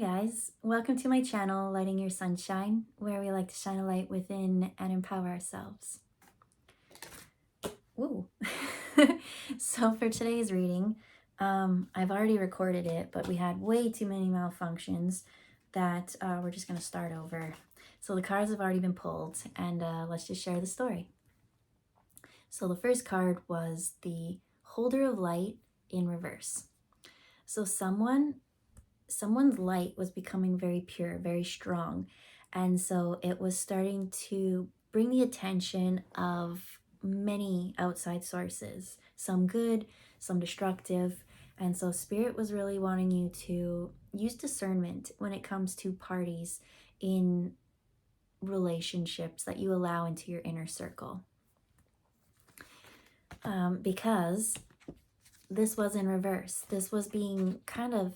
guys, welcome to my channel, Lighting Your Sunshine, where we like to shine a light within and empower ourselves. Woo! So for today's reading, I've already recorded it, but we had way too many malfunctions that we're just going to start over. So the cards have already been pulled, and let's just share the story. So the first card was the Holder of Light in reverse. So someone's light was becoming very pure, very strong. And so it was starting to bring the attention of many outside sources, some good, some destructive. And so Spirit was really wanting you to use discernment when it comes to parties in relationships that you allow into your inner circle. Because this was in reverse. This was being kind of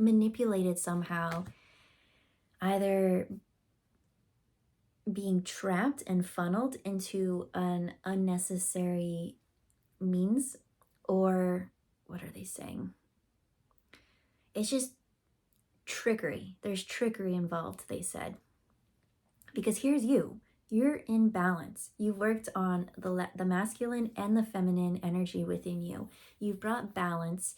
manipulated somehow, either being trapped and funneled into an unnecessary means, or what are they saying? It's just trickery. There's trickery involved, they said. Because here's you. You're in balance. You've worked on the masculine and the feminine energy within you. You've brought balance.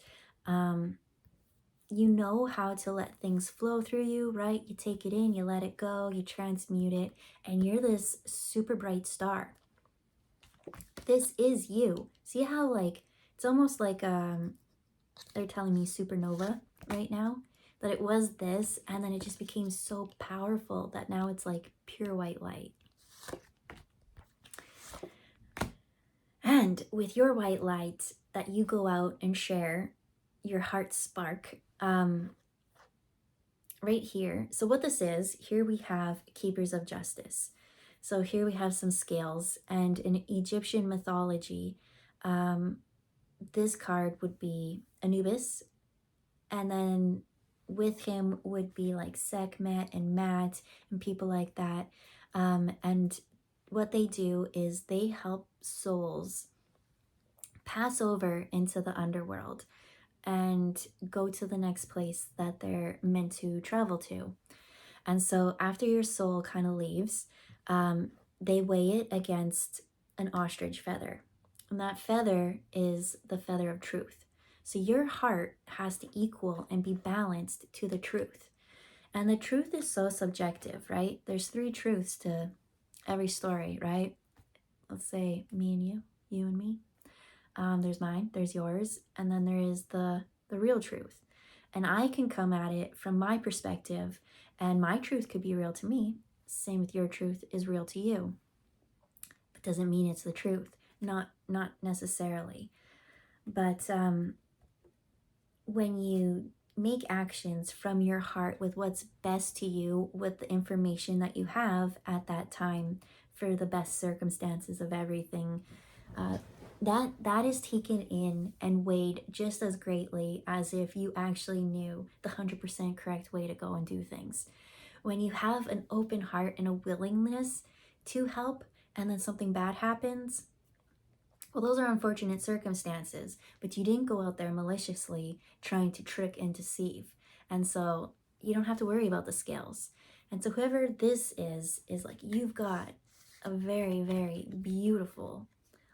You know how to let things flow through you, right? You take it in, you let it go, you transmute it, and you're this super bright star. This is you. See how, like, it's almost like they're telling me supernova right now, that it was this, and then it just became so powerful that now it's like pure white light. And with your white light that you go out and share, your heart spark, right here. So what this is, here we have keepers of justice. So here we have some scales, and in Egyptian mythology, this card would be Anubis, and then with him would be like Sekhmet and Mat and people like that. And what they do is they help souls pass over into the underworld and go to the next place that they're meant to travel to. And so after your soul kind of leaves, they weigh it against an ostrich feather. And that feather is the feather of truth. So your heart has to equal and be balanced to the truth. And the truth is so subjective, right? There's 3 truths to every story, right? Let's say me and you and me. There's mine, there's yours, and then there is the real truth. And I can come at it from my perspective, and my truth could be real to me. Same with your truth is real to you. But doesn't mean it's the truth. Not necessarily. But when you make actions from your heart with what's best to you, with the information that you have at that time for the best circumstances of everything, that is taken in and weighed just as greatly as if you actually knew the 100% correct way to go and do things. When you have an open heart and a willingness to help, and then something bad happens, well, those are unfortunate circumstances, but you didn't go out there maliciously trying to trick and deceive. And so you don't have to worry about the scales. And so whoever this is like, you've got a very, very beautiful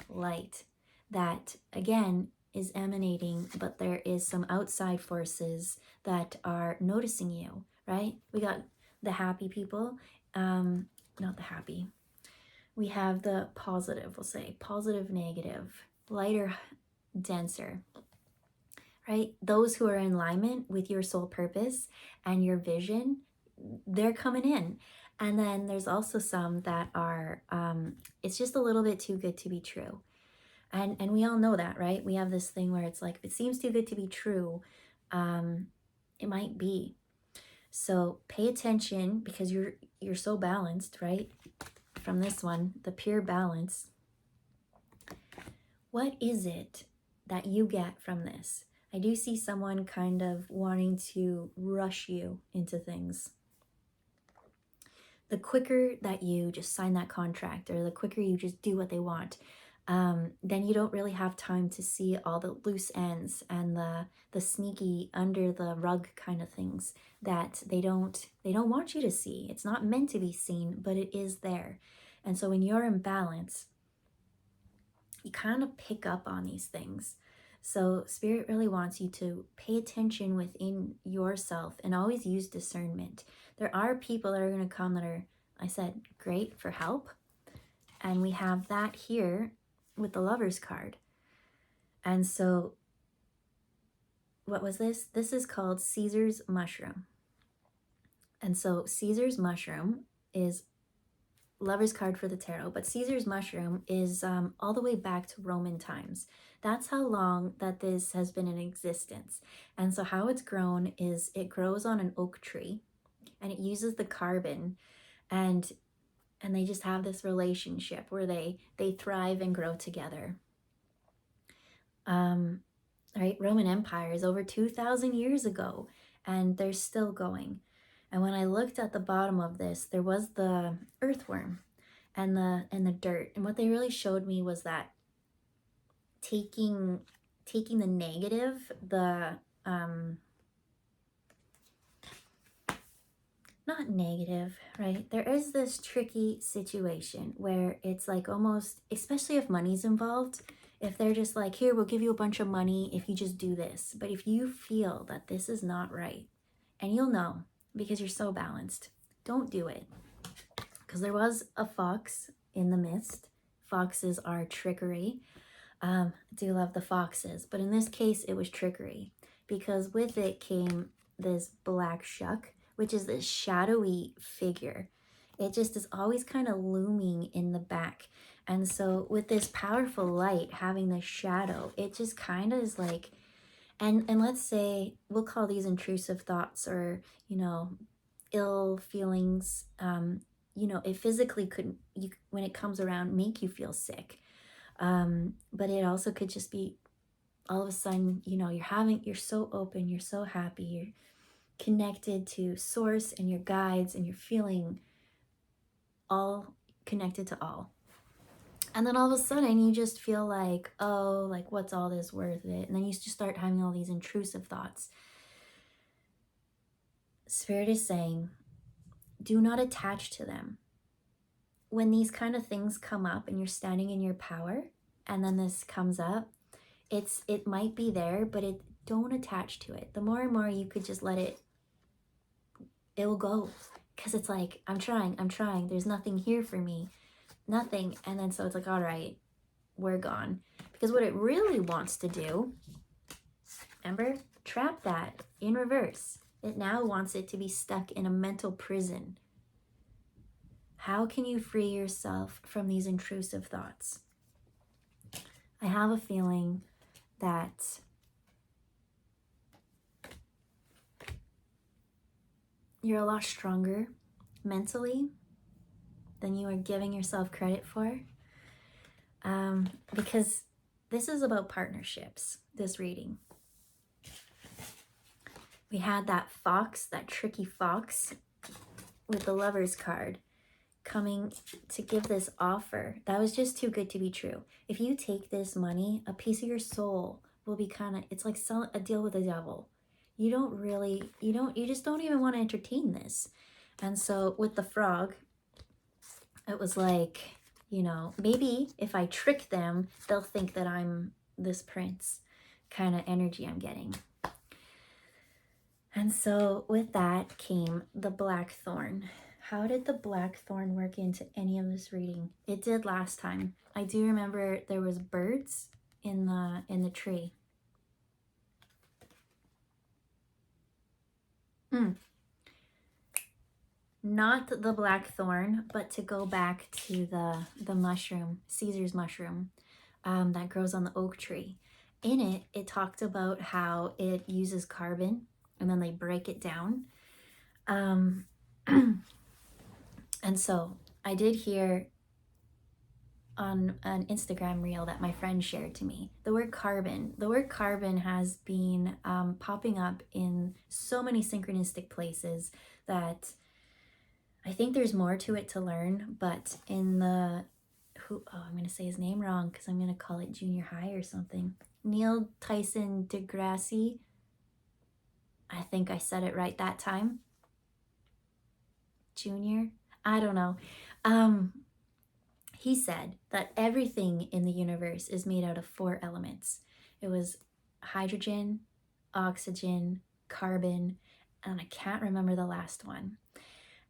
light that, again, is emanating, but there is some outside forces that are noticing you, right? We got the happy people, not the happy. We have the positive, we'll say, positive, negative, lighter, denser, right? Those who are in alignment with your soul purpose and your vision, they're coming in. And then there's also some that are, it's just a little bit too good to be true. And we all know that, right? We have this thing where it's like, if it seems too good to be true, it might be. So pay attention, because you're so balanced, right? From this one, the pure balance. What is it that you get from this? I do see someone kind of wanting to rush you into things. The quicker that you just sign that contract, or the quicker you just do what they want, then you don't really have time to see all the loose ends and the sneaky under the rug kind of things that they don't want you to see. It's not meant to be seen, but it is there. And so when you're in balance, you kind of pick up on these things. So Spirit really wants you to pay attention within yourself and always use discernment. There are people that are going to come that are, I said, great for help. And we have that here with the Lover's card. And so what was this? This is called Caesar's mushroom. And so Caesar's mushroom is Lover's card for the tarot, but Caesar's mushroom is all the way back to Roman times. That's how long that this has been in existence. And so how it's grown is it grows on an oak tree, and it uses the carbon, and they just have this relationship where they thrive and grow together. Right, Roman Empire is over 2,000 years ago, and they're still going. And when I looked at the bottom of this, there was the earthworm and the dirt. And what they really showed me was that taking the negative, not negative, right? There is this tricky situation where it's like almost, especially if money's involved, if they're just like, here, we'll give you a bunch of money if you just do this. But if you feel that this is not right, and you'll know, because you're so balanced, don't do it. Because there was a fox in the mist. Foxes are trickery. I do love the foxes, but in this case it was trickery, because with it came this black shuck, which is this shadowy figure. It just is always kind of looming in the back. And so with this powerful light having this shadow, it just kind of is like, and let's say we'll call these intrusive thoughts, or, you know, ill feelings. You know, it physically could, when it comes around, make you feel sick. But it also could just be all of a sudden, you know, you're so open, you're so happy, you're connected to source and your guides, and you're feeling all connected to all. And then all of a sudden you just feel like, oh, like, what's all this worth it? And then you just start having all these intrusive thoughts. Spirit is saying, do not attach to them. When these kind of things come up and you're standing in your power, and then this comes up, it might be there, but don't attach to it. The more and more you could just let it will go. Because it's like, I'm trying. There's nothing here for me. Nothing. And then so it's like, all right, we're gone. Because what it really wants to do, remember, trap that in reverse. It now wants it to be stuck in a mental prison. How can you free yourself from these intrusive thoughts? I have a feeling that you're a lot stronger mentally than you are giving yourself credit for. Because this is about partnerships, this reading. We had that fox, that tricky fox with the Lover's card coming to give this offer. That was just too good to be true. If you take this money, a piece of your soul will be kind of, it's like a deal with the devil. You just don't even want to entertain this. And so with the frog, it was like, you know, maybe if I trick them, they'll think that I'm this prince kind of energy I'm getting. And so with that came the blackthorn. How did the blackthorn work into any of this reading? It did last time. I do remember there was birds in the tree. Not the blackthorn, but to go back to the mushroom, Caesar's mushroom, that grows on the oak tree. In it, it talked about how it uses carbon, and then they break it down. And so I did hear on an Instagram reel that my friend shared to me, the word carbon has been popping up in so many synchronistic places that I think there's more to it to learn. But in the I'm going to say his name wrong because I'm going to call it junior high or something. Neil Tyson deGrasse. I think I said it right that time. Junior? I don't know. He said that everything in the universe is made out of 4 elements. It was hydrogen, oxygen, carbon, and I can't remember the last one.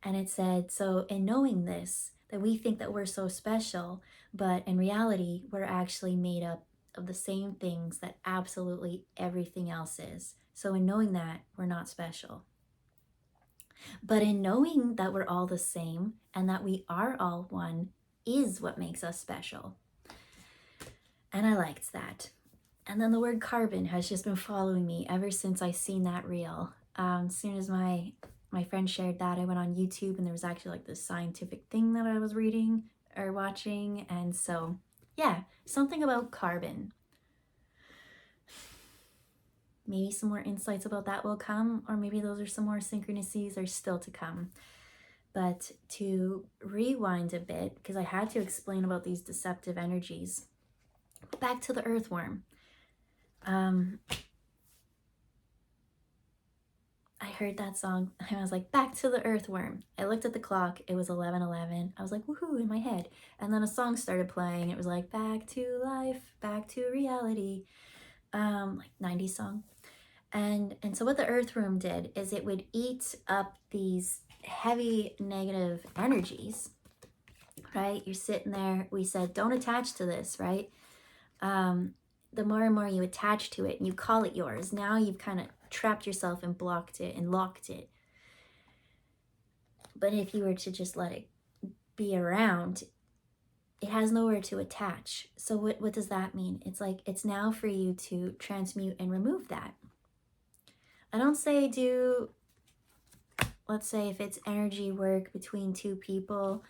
And it said, so in knowing this, that we think that we're so special, but in reality, we're actually made up of the same things that absolutely everything else is. So in knowing that, we're not special. But in knowing that we're all the same and that we are all one is what makes us special. And I liked that. And then the word carbon has just been following me ever since I seen that reel. As soon as my friend shared that, I went on YouTube and there was actually like this scientific thing that I was reading or watching. And so, yeah, something about carbon. Maybe some more insights about that will come, or maybe those are some more synchronicities are still to come. But to rewind a bit, because I had to explain about these deceptive energies, back to the earthworm. I heard that song and I was like, back to the earthworm. I looked at the clock, it was 11:11. I was like, woohoo, in my head. And then a song started playing. It was like, back to life, back to reality. Like 90s song. And so what the earthworm did is it would eat up these heavy negative energies, right? You're sitting there, we said, don't attach to this, right? The more and more you attach to it and you call it yours, now you've kind of trapped yourself and blocked it and locked it. But if you were to just let it be around, it has nowhere to attach. So what does that mean? It's like, it's now for you to transmute and remove that. I don't say do, let's say if it's energy work between 2 people,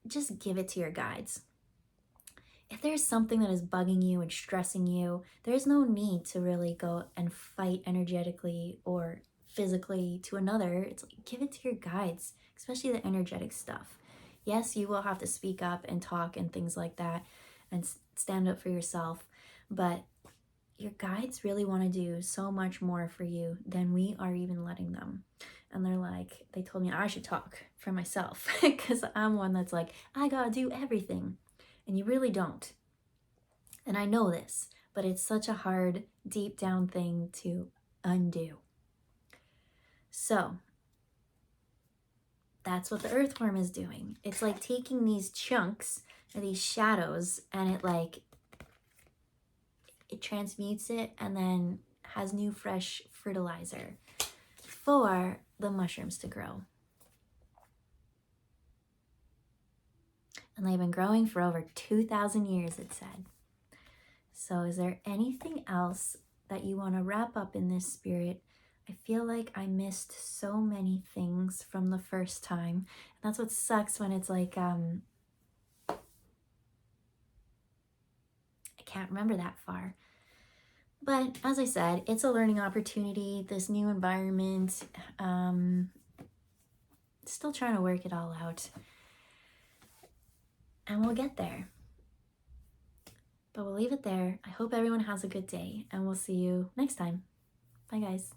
just give it to your guides. If there's something that is bugging you and stressing you, there's no need to really go and fight energetically or physically to another. It's like, give it to your guides, especially the energetic stuff. Yes, you will have to speak up and talk and things like that and stand up for yourself, but your guides really want to do so much more for you than we are even letting them. And they're like, they told me I should talk for myself because I'm one that's like, I gotta do everything. And you really don't. And I know this, but it's such a hard, deep down thing to undo. So that's what the earthworm is doing. It's like taking these chunks or these shadows and it transmutes it and then has new fresh fertilizer for the mushrooms to grow. And they've been growing for over 2,000 years, it said. So is there anything else that you want to wrap up in this spirit? I feel like I missed so many things from the first time. And that's what sucks when it's like, I can't remember that far. But as I said, it's a learning opportunity, this new environment. Still trying to work it all out. And we'll get there. But we'll leave it there. I hope everyone has a good day, and we'll see you next time. Bye, guys.